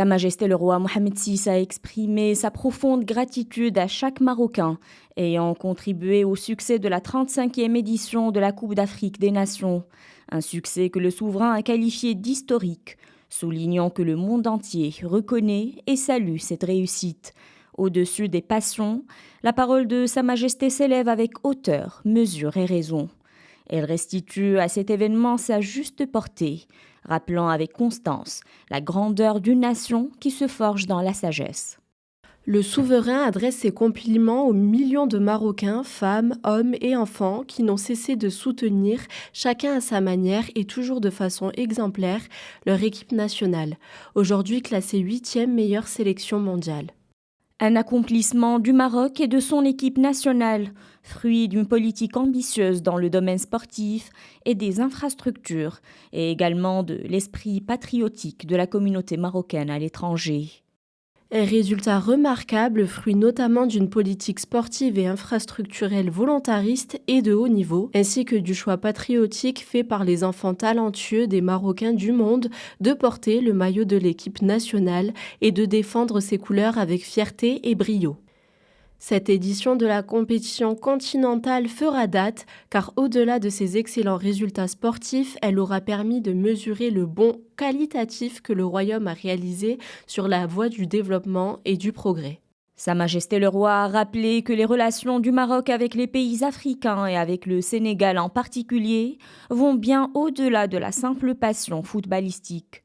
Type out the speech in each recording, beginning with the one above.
Sa Majesté le roi Mohamed VI a exprimé sa profonde gratitude à chaque Marocain ayant contribué au succès de la 35e édition de la Coupe d'Afrique des Nations, un succès que le souverain a qualifié d'historique, soulignant que le monde entier reconnaît et salue cette réussite. Au-dessus des passions, la parole de Sa Majesté s'élève avec hauteur, mesure et raison. Elle restitue à cet événement sa juste portée, rappelant avec constance la grandeur d'une nation qui se forge dans la sagesse. Le souverain adresse ses compliments aux millions de Marocains, femmes, hommes et enfants qui n'ont cessé de soutenir, chacun à sa manière et toujours de façon exemplaire, leur équipe nationale, aujourd'hui classée 8e meilleure sélection mondiale. Un accomplissement du Maroc et de son équipe nationale, fruit d'une politique ambitieuse dans le domaine sportif et des infrastructures, et également de l'esprit patriotique de la communauté marocaine à l'étranger. Un résultat remarquable, fruit notamment d'une politique sportive et infrastructurelle volontariste et de haut niveau, ainsi que du choix patriotique fait par les enfants talentueux des Marocains du monde de porter le maillot de l'équipe nationale et de défendre ses couleurs avec fierté et brio. Cette édition de la compétition continentale fera date car au-delà de ses excellents résultats sportifs, elle aura permis de mesurer le bond qualitatif que le royaume a réalisé sur la voie du développement et du progrès. Sa Majesté le roi a rappelé que les relations du Maroc avec les pays africains et avec le Sénégal en particulier vont bien au-delà de la simple passion footballistique.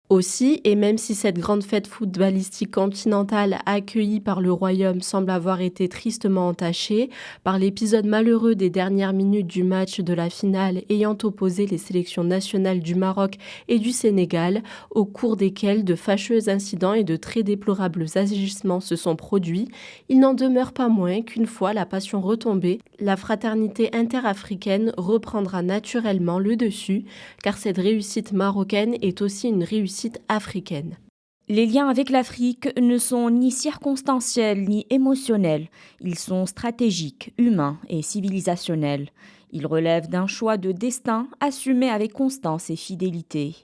Aussi, et même si cette grande fête footballistique continentale accueillie par le royaume semble avoir été tristement entachée par l'épisode malheureux des dernières minutes du match de la finale ayant opposé les sélections nationales du Maroc et du Sénégal, au cours desquels de fâcheux incidents et de très déplorables agissements se sont produits, il n'en demeure pas moins qu'une fois la passion retombée, la fraternité interafricaine reprendra naturellement le dessus, car cette réussite marocaine est aussi une réussite africaine. Les liens avec l'Afrique ne sont ni circonstanciels ni émotionnels, ils sont stratégiques, humains et civilisationnels. Ils relèvent d'un choix de destin assumé avec constance et fidélité.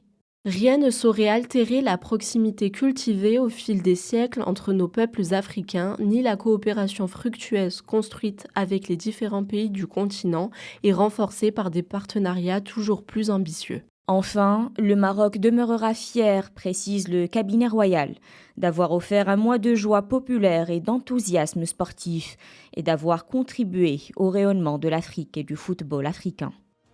Rien ne saurait altérer la proximité cultivée au fil des siècles entre nos peuples africains, ni la coopération fructueuse construite avec les différents pays du continent et renforcée par des partenariats toujours plus ambitieux. Enfin, le Maroc demeurera fier, précise le cabinet royal, d'avoir offert un mois de joie populaire et d'enthousiasme sportif et d'avoir contribué au rayonnement de l'Afrique et du football africain.